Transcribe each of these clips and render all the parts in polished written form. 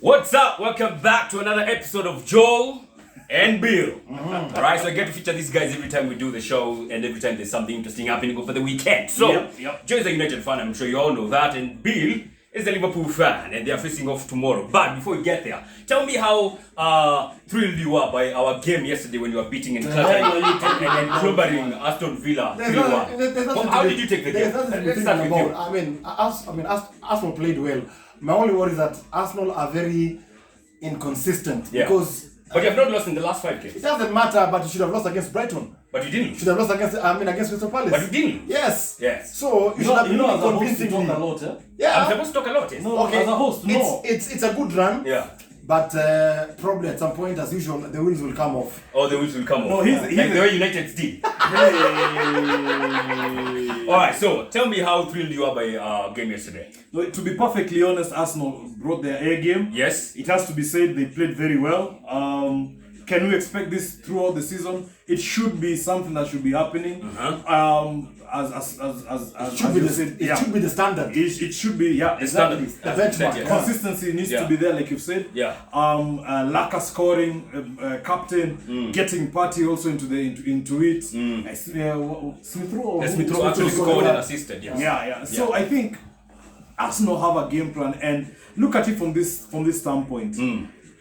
What's up? Welcome back to another episode of Joel and Bill. Alright, so I get to feature these guys every time we do the show and every time there's something interesting happening over the weekend. So, Joel is a United fan, I'm sure you all know that, and Bill is a Liverpool fan, and they are facing off tomorrow. But before we get there, tell me how thrilled you were by our game yesterday when you were beating and clattering and clobbering Aston Villa 3-1. How did you take the game? Let's start with you. Arsenal played well. My only worry is that Arsenal are very inconsistent because. But you have not lost in the last 5 games. It doesn't matter, but you should have lost against Brighton. But you didn't. Should have lost against Crystal Palace. But you didn't. Yes. Yes. So you should have been convincing talk a lot, eh? Yeah. I'm supposed to talk a lot. Yes? No, Okay. as a host, no. It's a good run. Yeah. But probably at some point, as usual, the wheels will come off. Oh, the wheels will come off. No, he's like the way United did. Alright, so tell me how thrilled you are by game yesterday. No, to be perfectly honest, Arsenal brought their A game. Yes. It has to be said they played very well. Can we expect this throughout the season? It should be something that should be happening. It should be the standard. It should be, yeah, exactly. The benchmark. Yeah. Consistency needs to be there, like you've said. Yeah. Laka scoring, captain, getting Party also into it. Smith Rowe actually scored and assisted. Yes. Yeah. So I think Arsenal have a game plan, and look at it from this standpoint.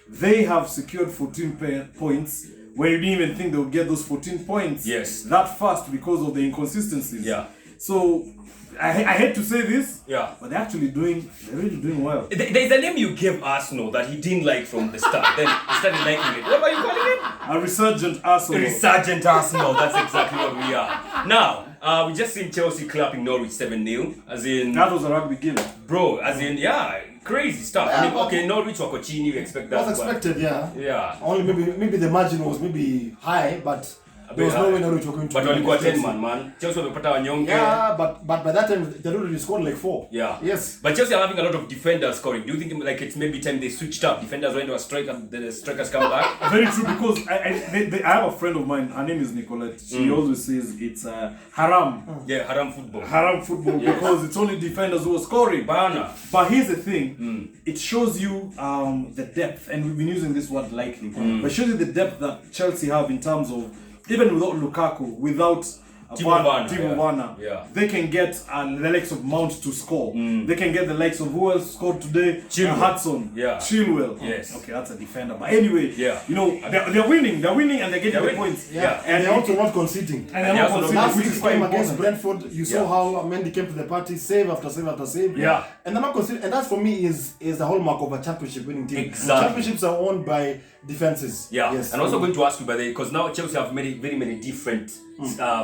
They have secured 14 points where you didn't even think they would get those 14 points that fast because of the inconsistencies. Yeah. So I hate to say this, but they're really doing well. There's a name you gave Arsenal that he didn't like from the start. Then he started liking it. What were you calling it? A resurgent Arsenal. Resurgent Arsenal. That's exactly what we are. Now, we just seen Chelsea clapping Norwich 7-0. As in, that was a rugby game. Bro, as in, crazy stuff. I mean, okay, Norwich were Cochini, you expect that. Was expected, yeah. Only maybe the margin was maybe high, but there was no way Norwich were going to. But walikuwa 10 man. Chelsea wamepata wanyonge. Yeah, but by that time they already scored like 4. Yeah. Yes. But Chelsea are having a lot of defenders scoring. Do you think like it's maybe time they switched up? Defenders went to a striker, the strikers come back. Very true, because I have a friend of mine. Her name is Nicolette. She always says it's haram. Yeah, haram football. Haram football because it's only defenders who are scoring. Bana. But here's the thing: it shows you the depth, and we've been using this word lightly, but it shows you the depth that Chelsea have in terms of even without Lukaku, without Timo Werner, they can get the likes of Mount to score. They can get the likes of who else scored today? Hudson, Chilwell. Yes. Okay, that's a defender. But anyway, you know, they're winning, and they're getting the points. And they're also not conceding. And they're not conceding, last which week's is quite game important. against Brentford, you saw how Mendy came to the party, save after save after save. Yeah. And they're not conceding. And that for me is the hallmark of a championship winning team. Exactly. Championships are won by defenses. Yeah. Yes. And also going to ask you, by the way, because now Chelsea have very many different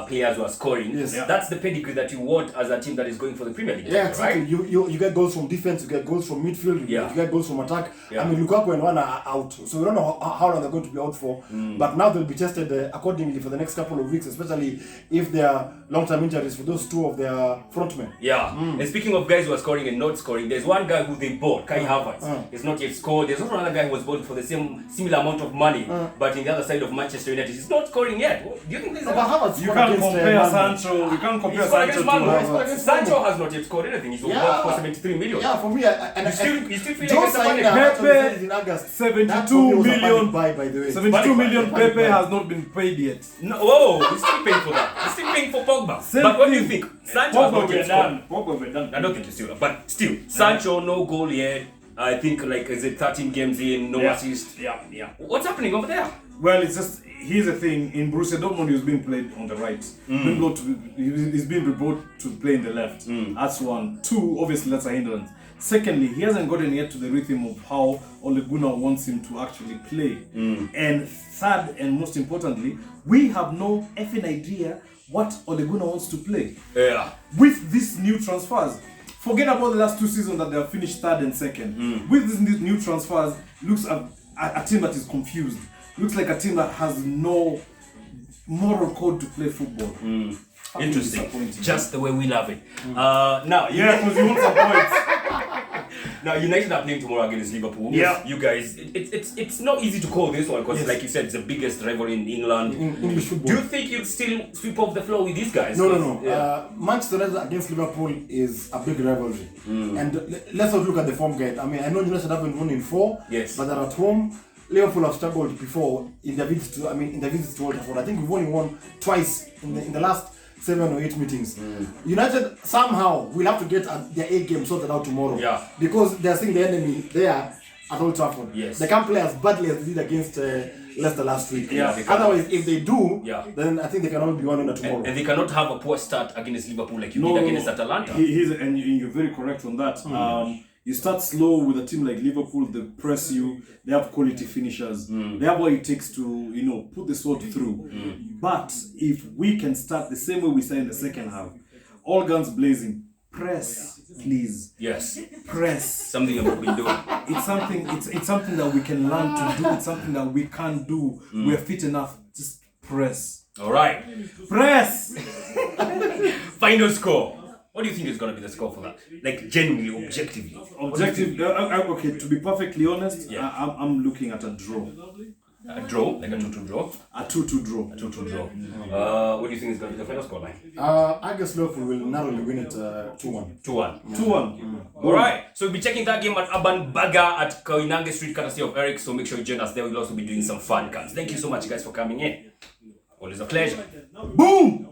players who are scoring. Yes. That's the pedigree that you want as a team that is going for the Premier League. Yeah, exactly. Right? You get goals from defense, you get goals from midfield, you get goals from attack. Yeah. I mean, Lukaku and Werner are out, so we don't know how long they're going to be out for. But now they'll be tested accordingly for the next couple of weeks, especially if there are long-term injuries for those two of their frontmen. Yeah. And speaking of guys who are scoring and not scoring, there's one guy who they bought, Kai Havertz. He's not yet scored. There's also another guy who was bought for the similar amount of money, but in the other side of Manchester United, he's not scoring yet. Do you think there's You can't compare Sancho. You can't compare Sancho to Havertz. Sancho has not yet scored anything. He's worth for 73 million. Yeah, for me, You still feel Joe like it's a money. Saina in August. 72 million. By the way. 72 million Pepe has not been paid yet. No, whoa, he's still paying for that. He's still paying for Pogba. But what do you think? Sancho has not yet scored. I don't think he's still. But still, Sancho, no goal yet. I think is it 13 games in, no assist. Yeah. What's happening over there? Well, it's just, here's the thing, in Borussia Dortmund he's being played on the right. He's been brought to play in the left. That's one. Two, obviously that's a hindrance. Secondly, he hasn't gotten yet to the rhythm of how Ole Gunnar wants him to actually play. And third, and most importantly, we have no effing idea what Ole Gunnar wants to play. Yeah. With these new transfers. Forget about the last 2 seasons that they have finished third and second. With these new transfers, looks a team that is confused. Looks like a team that has no moral code to play football. Interesting. Just the way we love it. Now, because you want some points. Now United are playing tomorrow against Liverpool. Yeah. You guys, it's not easy to call this one because, like you said, it's the biggest rivalry in England. English football. Do you think you'd still sweep off the floor with these guys? No. Yeah. Manchester United against Liverpool is a big rivalry. And let's not look at the form guide. I mean, I know United haven't won in 4, Yes. but they're at home. Liverpool have struggled before in their visits to Old Trafford. I think we've only won twice in the last 7 or 8 meetings. United somehow will have to get their A game sorted out tomorrow. Yeah. Because they're seeing the enemy there at Old Trafford. Yes. They can't play as badly as they did against Leicester last week. Yeah, they can't. Otherwise, if they do, Yeah. then I think they can only be 1-0 tomorrow. And they cannot have a poor start against Liverpool like you did against Atalanta. And you're very correct on that. You start slow with a team like Liverpool, they press you, they have quality finishers, they have what it takes to, put the sword through. But if we can start the same way we started in the second half, all guns blazing, press, please. Yes. Press. Something you've been doing. It's something that we can learn to do, it's something that we can do. We're fit enough, just press. All right. Press! Final score. What do you think is going to be the score for that? Like, genuinely, objectively. Okay, to be perfectly honest, Yeah. I'm looking at a draw. A draw? Like a 2-2 draw? A 2-2 draw. A 2-2 draw. What do you think is going to be the final score line? I guess Liverpool will narrowly win it 2-1. 2-1. 2-1. Alright, so we'll be checking that game at Urban Burger at Koinange Street, courtesy of Eric. So make sure you join us there. We'll also be doing some fun cards. Thank you so much, guys, for coming in. Always a pleasure. Boom!